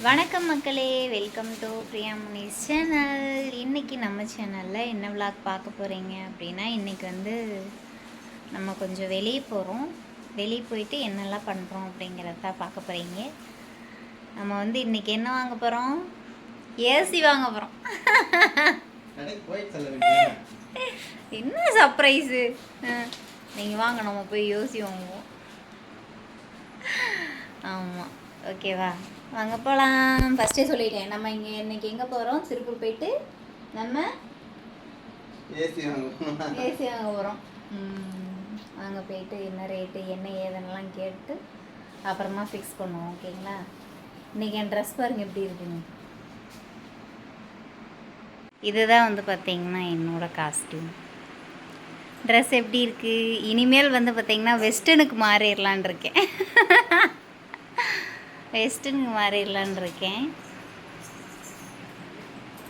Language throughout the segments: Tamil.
வணக்கம் மக்களே, welcome to Priya Munis channel. இன்றைக்கி நம்ம சேனலில் என்ன விளாக் பார்க்க போகிறீங்க அப்படின்னா, இன்றைக்கி வந்து நம்ம கொஞ்சம் வெளியே போகிறோம். வெளியே போயிட்டு என்னெல்லாம் பண்ணுறோம் அப்படிங்கிறத பார்க்க போகிறீங்க. நம்ம வந்து இன்றைக்கி என்ன வாங்க போகிறோம்? ஏசி வாங்க போகிறோம். என்ன சர்ப்ரைஸு! நீங்கள் வாங்க, நம்ம போய் ஏசி வாங்குவோம். ஆமாம், ஓகேவா? வாங்க போகலாம். ஃபஸ்ட்டே சொல்லிட்டேன், நம்ம இங்கே இன்றைக்கி எங்கே போகிறோம்? திருப்பூர் போயிட்டு நம்ம ஏசி வாங்க போகிறோம். அங்கே போயிட்டு என்ன ரேட்டு என்ன ஏதுன்னெலாம் கேட்டு அப்புறமா ஃபிக்ஸ் பண்ணுவோம். ஓகேங்களா? இன்றைக்கி என் ட்ரெஸ் பாருங்கள் எப்படி இருக்குன்னு. இதுதான் வந்து பார்த்திங்கன்னா என்னோடய காஸ்ட்யூம். ட்ரெஸ் எப்படி இருக்குது? இனிமேல் வந்து பார்த்திங்கன்னா வெஸ்டர்னுக்கு மாறிடலான் இருக்கேன். வெஸ்டர்னுக்கு மாறிடலான் இருக்கேன்.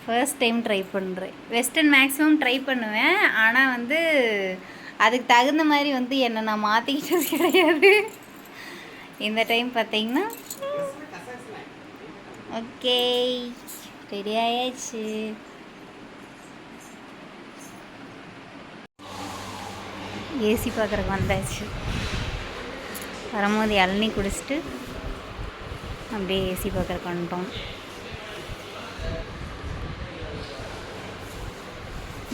ஃபர்ஸ்ட் டைம் ட்ரை பண்ணுறேன். வெஸ்டர்ன் மேக்ஸிமம் ட்ரை பண்ணுவேன், ஆனால் வந்து அதுக்கு தகுந்த மாதிரி வந்து என்னை நான் மாற்றிக்கிட்டது கிடையாது. இந்த டைம் பார்த்தீங்கன்னா ஓகே, ரெடி ஆயாச்சு. ஏசி பார்க்குறக்கு வந்தாச்சு. வரும்போது இளநீ குடிச்சிட்டு அப்படியே ஏசி பார்க்குறக்கு வந்துட்டோம்.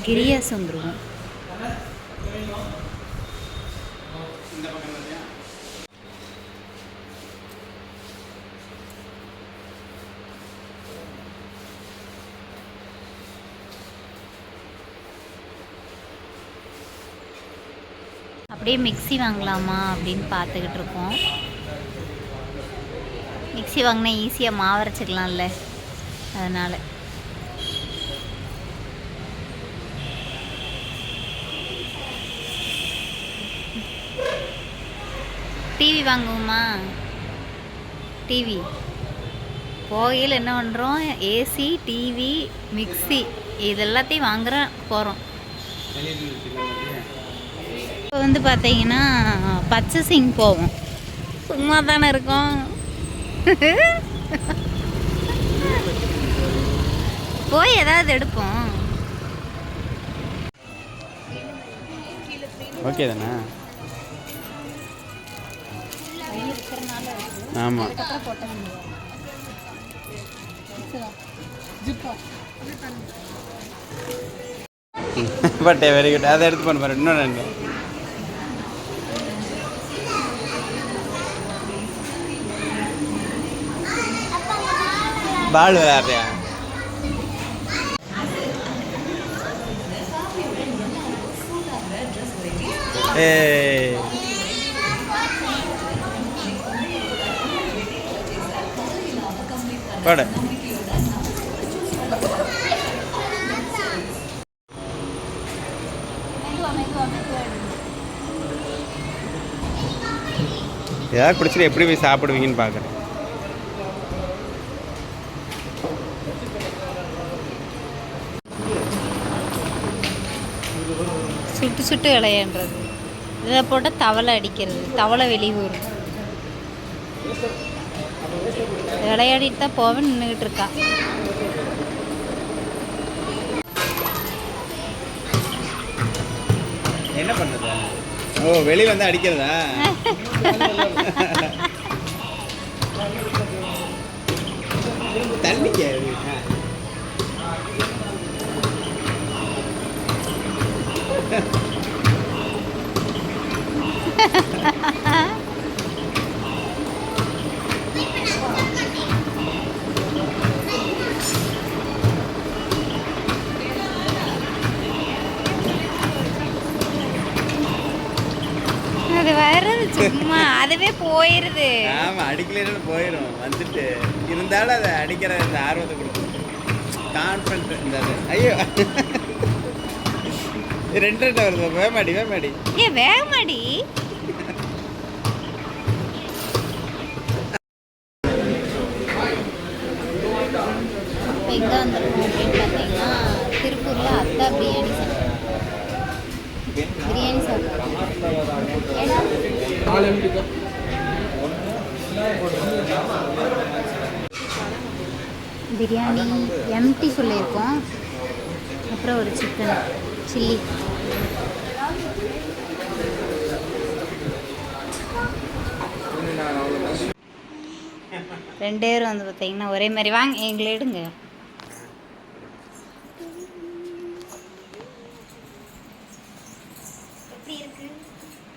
கிரியாஸ் வந்துடுவோம். அப்படியே மிக்ஸி வாங்கலாமா அப்படின்னு பார்த்துக்கிட்டு இருக்கோம். மிக்ஸி வாங்கினா ஈஸியாக மாவரைச்சிக்கலாம்ல, அதனால். டிவி வாங்குவோமா? டிவி போகையில் என்ன பண்ணுறோம்? ஏசி, டிவி, மிக்ஸி இது எல்லாத்தையும் வாங்குற போகிறோம். இப்போ வந்து பார்த்தீங்கன்னா பர்ச்சேசிங் போவோம். சும்மா தானே இருக்கோம். போய் ஏதாவது எடுப்போம். ஓகே தானே? ஆமாம், பட் வெரி குட். அதை எடுத்து பண்ண பாரு. இன்னும் ரெண்டு பால் விளையாடுறியா? ஏ போடு. ஏதாவது குடிச்சிட்டு எப்படி போய் சாப்பிடுவீங்கன்னு பார்க்குறேன். சுட்டு சுட்டு விளையாடுறது, இதில் போட்டால் தவளை அடிக்கிறது, தவளை வெளியே வரும். விளையாடிட்டு தான் போவேன். நின்றுக்கிட்டு இருக்கா. என்ன பண்ணுறது? ஓ, வெளியில் வந்து அடிக்கிறதா? தண்ணிக்கு அது வர்றது சும்மா அதுவே போயிடுது. ஆமாம், அடிக்கலைன்னு போயிடும். வந்துட்டு இருந்தாலும் அதை அடிக்கிற இந்த ஆர்வத்தை கொடுக்கும். கான்ஃபிடன்ட் இந்த ஐயோ ரெண்டு வருது. வேமாடி வேமாடி வேகமாடி. எங்கே வந்துருக்கோம் அப்படின்னு பார்த்தீங்கன்னா, திருப்பூரில் அத்தா பிரியாணி சென்டர். பிரியாணி சாப்பிட்றோம். ஏன்னா பிரியாணி எம்டி சொல்லியிருக்கோம். அப்புறம் ஒரு சிக்கன் சில்லி. ரெண்டு பேரும் வந்து பார்த்தீங்கன்னா ஒரே மாதிரி வாங்க எங்களை எடுங்க.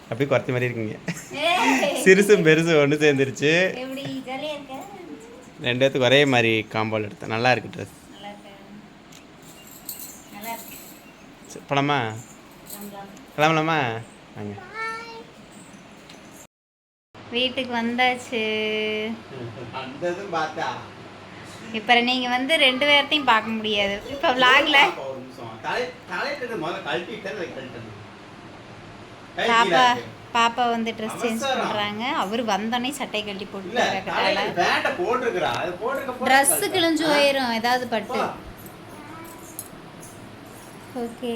அப்படி குறைச்ச மாதிரி இருக்குங்க. சிறுசும் பெருசும் ஒன்று சேர்ந்துருச்சு. ரெண்டு பேத்துக்கு ஒரே மாதிரி காம்போல் எடுத்தேன். நல்லா இருக்கு ட்ரெஸ். படமா கிளம்பலாமா? வாங்க. வீட்டுக்கு வந்தாச்சு. இப்போ நீங்கள் வந்து ரெண்டு பேர்த்தையும் பார்க்க முடியாது. இப்போ விளாக்ல பாப்பா வந்து ட்ரெஸ் சேஞ்ச் பண்ணுறாங்க. அவர் வந்தோடனே சட்டை கழட்டி போட்டுருக்காங்க. ட்ரெஸ்ஸு கிழிஞ்சு போயிடும் ஏதாவது பட்டு. ஓகே.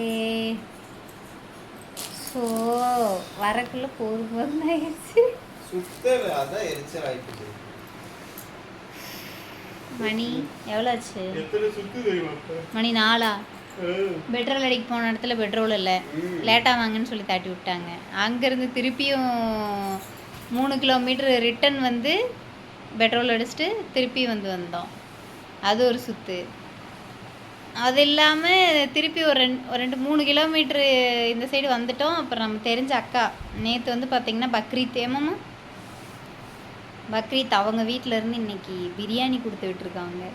ஸோ வரக்குள்ள போதும் ஆயிடுச்சு. மணி எவ்வளோ ஆச்சு? மணி 4. பெட்ரோல் அடிக்க போன இடத்துல பெட்ரோல் இல்லை, லேட்டாக வாங்கன்னு சொல்லி தாட்டி விட்டாங்க. அங்கேருந்து திருப்பியும் 3 கிலோமீட்டர் ரிட்டன் வந்து பெட்ரோல் அடிச்சுட்டு திருப்பி வந்தோம். அது ஒரு சுற்று. அது இல்லாமல் திருப்பி ஒரு 2-3 கிலோமீட்ரு இந்த சைடு வந்துட்டோம். அப்புறம் நம்ம தெரிஞ்ச அக்கா நேற்று வந்து பார்த்திங்கன்னா பக்ரீத் ஏமாம்மா பக்ரீத் அவங்க வீட்டிலேருந்து இன்றைக்கி பிரியாணி கொடுத்து விட்டுருக்காங்க.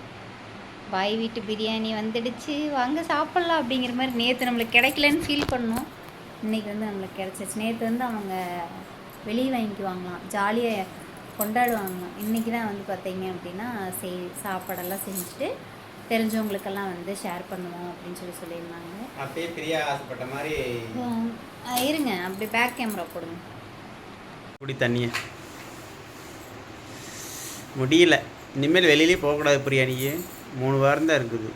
பாய் வீட்டு பிரியாணி வந்துடுச்சு, வாங்க சாப்பிட்லாம் அப்படிங்கிற மாதிரி. நேற்று நம்மளுக்கு கிடைக்கலன்னு ஃபீல் பண்ணோம். இன்றைக்கி வந்து நம்மளுக்கு கிடச்சிச்சு. நேற்று வந்து அவங்க வெளியே வாங்கிக்குவாங்களாம், ஜாலியாக கொண்டாடுவாங்களாம். இன்றைக்கி தான் வந்து பார்த்தீங்க அப்படின்னா சாப்பாடெல்லாம் செஞ்சுட்டு தெரிஞ்சவங்களுக்கெல்லாம் வந்து ஷேர் பண்ணுவோம் அப்படின்னு சொல்லியிருந்தாங்க. அப்படியே பிரியா ஆசைப்பட்ட மாதிரி. இருங்க அப்படி பேக் கேமரா போடுங்க. குடி தண்ணியை முடியல. இனிமேல் வெளியிலே போகக்கூடாது. பிரியாணிக்கு 3 வாரம் தான் இருக்குது.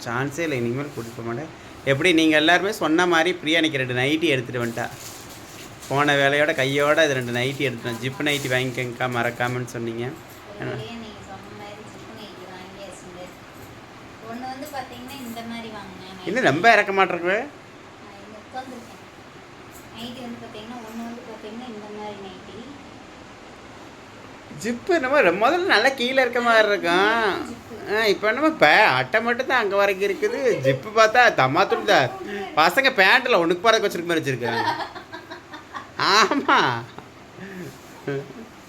சான்ஸே இல்லை. இனிமேல் கொடுக்க மாட்டேன். எப்படி நீங்கள் எல்லாருமே சொன்ன மாதிரி பிரியாணிக்கு 2 நைட்டி எடுத்துகிட்டு வந்துட்டா. போன வேலையோட கையோட இது 2 நைட்டி எடுத்துட்டேன். ஜிப்பு நைட்டி வாங்கிக்கங்கக்கா மறக்காமன்னு சொன்னீங்க. இன்னும் ரொம்ப இறக்க மாட்டேருக்கு. ஜிப்பு என்னமோ முதல்ல நல்லா கீழே இருக்க மாதிரி இருக்கும். இப்போ என்னமோ அட்டை மட்டும் தான் அங்கே வரைக்கும் இருக்குது. ஜிப்பு பார்த்தா தம்மாத்துட்டு தான் பசங்க பேண்ட்டில் ஒன்றுக்கு போகிறதுக்கு வச்சிருக்க மாதிரி வச்சுருக்காங்க. ஆமாம்.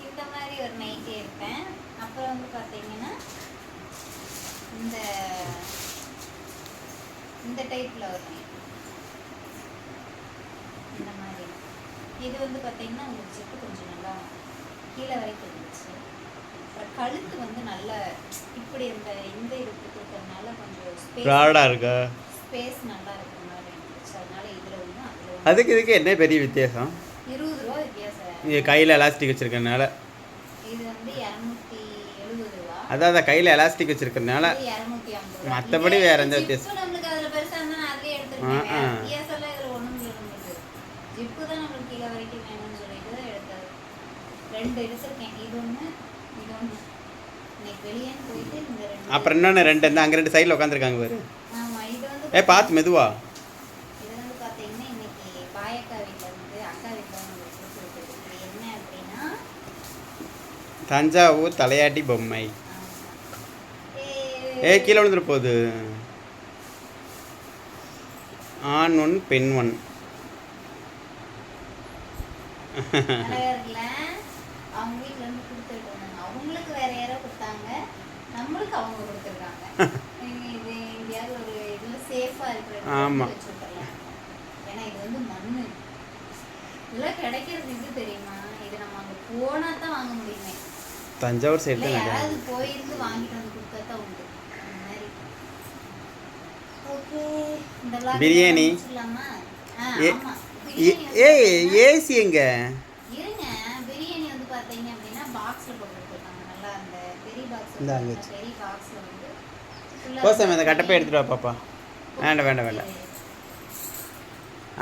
இந்த மாதிரி ஒரு நைட்டி எடுப்பேன். அப்புறம் வந்து பார்த்தீங்கன்னா இந்த டைப்பில் ஒரு நைட்டி இந்த மாதிரி. இது வந்து பார்த்தீங்கன்னா உங்களுக்கு ஜிப்பு கொஞ்சம் நல்லா கீழே வரைக்கும் இருந்துச்சு. அப்புறம் கழுத்து வந்து நல்லா இப்படி இந்த இது இருக்கிறதுனால கொஞ்சம் ப்ராடாக இருக்கா, ஸ்பேஸ் நல்லா இருக்கிற மாதிரி இருந்துச்சு. அதனால இதில் ஒன்று அதில். அதுக்கு இதுக்கு என்ன பெரிய வித்தியாசம்? 20 ரூபா வித்தியாசம். இங்கே கையில் எலாஸ்டிக் வச்சுருக்கனால. இது வந்து 270 ரூபா. அதான் கையில் எலாஸ்டிக் வச்சுருக்கனால. 250 ரூபா. மற்றபடி வேறு எந்த வித்தியாசம்? நம்மளுக்கு அதில் பெருசாக இருந்தால் அதிலே எடுத்துருக்கேன். வித்தியாசம் இதில் ஒன்றும் நம்மளுக்கு ஜிப்பு தான் நம்மளுக்கு கீழே வரைக்கும் வேணும்னு சொல்லிட்டு தான் எடுத்தது. 2 எடுத்திருக்கேன். இது ஒன்று இது ஒன்று. இன்னைக்கு வெளியே போயிட்டு இந்த 2. அப்புறம் இன்னொன்று 2 இருந்தால் அங்கே 2 சைடில் உட்காந்துருக்காங்க பாரு. ஆமாம். இது வந்து பார்த்து மெதுவா. இது வந்து பார்த்தீங்கன்னா இன்னைக்கு பாயக்கா வீட்டில் இருந்து அக்கா வீட்டில் நம்மளுக்கு கொடுத்துருக்குது. இது என்ன அப்படின்னா தஞ்சாவூர் தலையாட்டி பொம்மை. கீழே விழுந்துட்டு போகுது. ஆண் 1 பெண் 1. அவங்க வீட்டில் இருந்து கொடுத்துட்டு இருந்தாங்க. அவங்களுக்கு வேற யாரோ கொடுத்தாங்க, நம்மளுக்கு அவங்க கொடுத்துருக்காங்க. இது எங்கேயாவது ஒரு இதில் சேஃபாக இருக்கிற வச்சு விட்டுறலாம். ஏன்னா இது வந்து மண் இதெல்லாம் கிடைக்கிறது. இது தெரியுமா? இது நம்ம அங்கே போனால் தான் வாங்க முடியுமே. தஞ்சாவூர் சைடு தான் யாராவது போயிருந்து வாங்கிட்டு வந்து கொடுத்தா தான் உண்டு. அந்த மாதிரி. ஓகே. இந்த பிரியாணி ஏசி எங்க இருங்க. பிரியாணி வந்து பார்த்தீங்க அப்படின்னா பாக்ஸில் போட்டுருக்காங்க. நல்லா அந்த பெரிய பாக்ஸ். பெரிய பாக்ஸில் வந்து கோசம் இந்த கட்டப்பை எடுத்துட்டு வா பாப்பா. வேண்டாம் வேண்டாம் வேண்டாம்.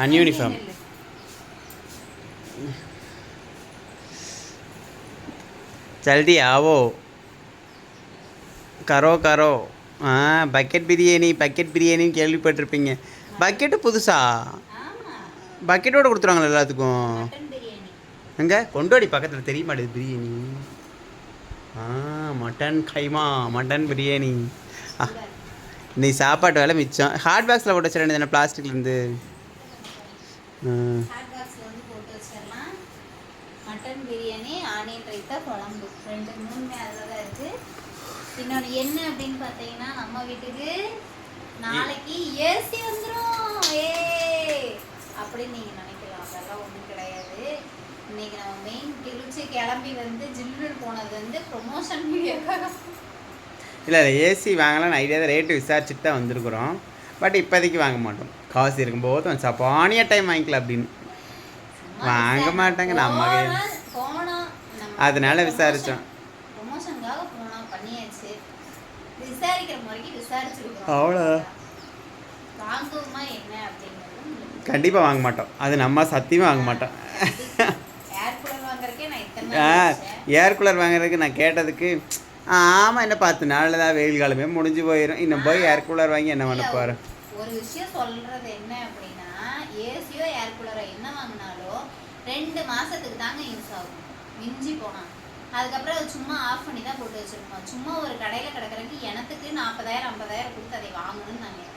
அன்யூனிஃபார்ம். जल्दी आओ, करो करो. பக்கெட் பிரியாணின்னு கேள்விப்பட்டிருப்பீங்க. பக்கெட்டு புதுசா? ஆமாம், பக்கெட்டோட கொடுத்துருவாங்களா எல்லாத்துக்கும்? மட்டன் பிரியாணி. எங்கே கொண்டோடி பக்கத்தில் தெரிய மாட்டேது பிரியாணி. மட்டன் கைமா, மட்டன் பிரியாணி. இன்னைக்கு சாப்பாட்டு வேலை மிச்சம். ஹாட் பாக்ஸில் போட்டு வச்சிட வேண்டியது பிளாஸ்டிக்லேருந்து. ஹாட் பாக்ஸில் வந்து போட்டு வச்சிடலாம். மட்டன் பிரியாணி, ஆனியன் ரைத்தா, குழம்பு 2-3 அதில் தான் இருக்குது. இன்னொன்று என்ன அப்படின்னு பார்த்தீங்கன்னா, நம்ம வீட்டுக்கு நாளைக்கு ஏசி வந்துடும். அப்படின்னு நீங்கள் நினைக்கலாம். அதெல்லாம் ஒன்றும் கிடையாது. இன்னைக்கு நம்ம மெயின் கிழிச்சு கிளம்பி வந்து ஜில்லுன்னு போனது வந்து ப்ரொமோஷன் வீடியோக்காக. இல்லை ஏசி வாங்கலாம்னு ஐடியா தான். ரேட்டு விசாரிச்சுட்டு தான் வந்திருக்குறோம். பட் இப்போதைக்கு வாங்க மாட்டோம். காசு இருக்கும்போது வந்து சப்பானியாக டைம் வாங்கிக்கலாம் அப்படின்னு. வாங்க மாட்டாங்க நம்ம போனோம், அதனால விசாரித்தோம். ப்ரொமோஷனுக்காக போனோம், பண்ணியாச்சு. விசாரிக்கிற முறைக்கு விசாரிச்சிருக்கோம். அவ்வளோ வாங்குவோமா என்ன அப்படிங்கிறது கண்டிப்பாக வாங்க மாட்டோம். அது நம்ம சத்தியமாக வாங்க மாட்டோம். ஏர் கூலர் வாங்குறதுக்கே நான் இத்தனை ஏர் கூலர் வாங்குறதுக்கு நான் கேட்டதுக்கு ஆமாம் என்ன 10 நாளில் தான் வெயில் காலமே முடிஞ்சு போயிடும். இன்னும் போய் ஏர் கூலர் வாங்கி என்ன பண்ண போகிறேன். ஒரு விஷயம் சொல்கிறது என்ன அப்படின்னா, ஏசியோ ஏர் கூலரோ என்ன வாங்கினாலும் 2 மாதத்துக்கு தாங்க யூஸ் ஆகும் மிஞ்சி போனால். அதுக்கப்புறம் அது சும்மா ஆஃப் பண்ணி தான் போட்டு வச்சுருக்கோம். சும்மா ஒரு கடையில் கிடக்கிறதுக்கு எனக்கு 40,000-50,000 கொடுத்து அதை வாங்கணும்னு நாங்கள்.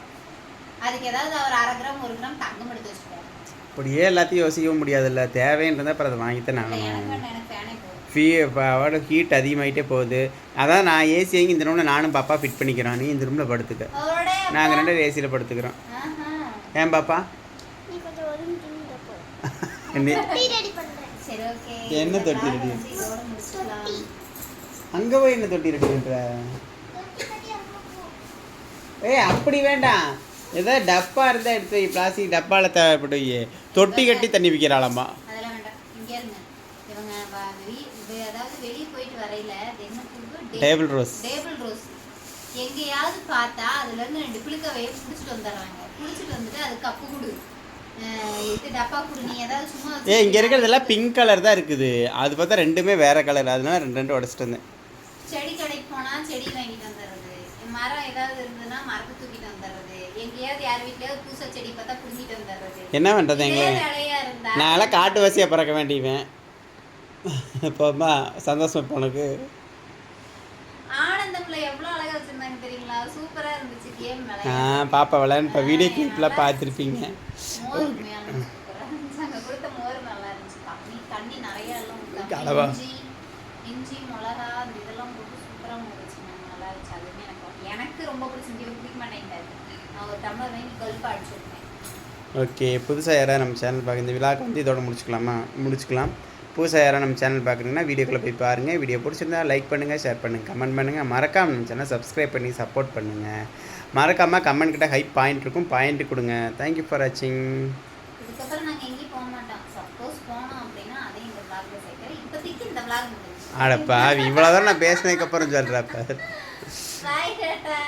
அதுக்கு ஏதாவது அவர் 1/2 கிராம் 1 கிராம் தங்கம் எடுத்து வச்சுப்போம். அப்படியே எல்லாத்தையும் யோசிக்கவும் முடியாதுல்ல. தேவைன்றதை அப்புறம் அதை வாங்கித்தான் எனக்கு நாங்கள். எனக்கு ஃபேனே போதும். அவட ஹீட் அதிகமாகிட்டே போகுது. அதான் நான் ஏசி வாங்கி இந்த ரூமில் நானும் பாப்பா ஃபிட் பண்ணிக்கிறோம். நீ இந்த ரூமில் படுத்துக்க, நாங்கள் 2 ஏசியில் படுத்துக்கிறோம். ஏன் பாப்பா என்ன தொட்டி ரெடி? அங்கே போய் என்ன தொட்டி ரெடி பண்ணுற? அப்படி வேண்டாம். ஏதாவது டப்பா இருந்தால் எடுத்து வை. பிளாஸ்டிக் டப்பாவில் தேவைப்பட்டு தொட்டி கட்டி தண்ணி விற்கிறாளாம்மா. அதெல்லாம் வேண்டாம். இங்கே இருங்க. இவங்க அதாவது வெளியே போயிட்டு வரையில என்ன புது டேபிள் ரோஸ் எங்கேயாவது பார்த்தா அதுலேருந்து 2 பிள்ளைக்கவையை பிடிச்சிட்டு வந்துடுறாங்க. பிடிச்சிட்டு வந்துட்டு அது கப்பு கொடு, இது டப்பா கொடு. நீ ஏதாவது சும்மா இங்கே இருக்கிறதெல்லாம் பிங்க் கலர் தான் இருக்குது. அது பார்த்தா ரெண்டுமே வேற கலர். அதனால 2 உடச்சிட்டு வந்தேன். செடி கடைக்கு போனால் செடி வாங்கிட்டு வந்துடுறது, மரம் ஏதாவது இருந்ததுன்னா மரத்தை தூக்கிட்டு வந்துடுறது, எங்கேயாவது யார் வீட்லயாவது புதுசாக செடி பார்த்தா பிடிங்கிட்டு வந்துடுறது. என்ன பண்ணுறது எங்க வேலையா இருந்தா நான்லாம் காட்டுவாசியாக பிறக்க வேண்டியவன். இப்போமா சந்தோஷம் இப்போ உனக்கு. ஆனந்தம்ல எவ்வளோ அழகா வச்சிருந்தாங்க தெரியுங்களா? சூப்பரா இருந்துச்சு கேம் பாப்பா விளையாண்டு இப்போ வீடியோ கிளிப்லாம் பார்த்துருப்பீங்க. மோர் உண்மையான சூப்பரா இருந்துச்சு. அங்கே கொடுத்த மோர் நல்லா இருந்துச்சு. தண்ணி நிறைய எல்லாம் அளவா இஞ்சி மிளகா இதெல்லாம் போட்டு சூப்பராக மோர் வச்சுருந்தாங்க. நல்லா இருந்துச்சு. அதுவுமே எனக்கு ரொம்ப பிடிச்சிருந்து. பிடிக்க மாட்டேங்கிறாரு. நான் ஒரு டம்ளர் வாங்கி கல்பா அடிச்சுருக்கேன். ஓகே, புதுசாக யாராவது நம்ம சேனல் பார்க்க இந்த விழாக்கு வந்து இதோட முடிச்சுக்கலாம். புதுசாக யாராவது நம்ம சேனல் பார்க்குறீங்கன்னா வீடியோக்குள்ளே போய் பாருங்கள். வீடியோ பிடிச்சிருந்தா லைக் பண்ணுங்கள், ஷேர் பண்ணுங்கள், கமெண்ட் பண்ணுங்கள். மறக்காமல் நம்ம சேனல் சப்ஸ்கிரைப் பண்ணி சப்போர்ட் பண்ணுங்கள். மறக்காமல் கமெண்ட் கிட்ட ஹைப் பாயிண்ட் இருக்கும், பாயிண்ட் கொடுங்க. தேங்க்யூ ஃபார் வாட்சிங். இதுக்கப்புறம் நாங்கள் எங்கேயும் போக மாட்டோம். சப்போஸ் போனோம் அப்படின்னா அதையும் இந்த விளாக்ல சேர்க்குறேன். இப்போதைக்கு இந்த விளாக் முடிஞ்சிச்சு. அடப்பா இவ்வளோ தான் நான் பேசினதுக்கப்புறம் சொல்கிறேன். பாய் டாடா.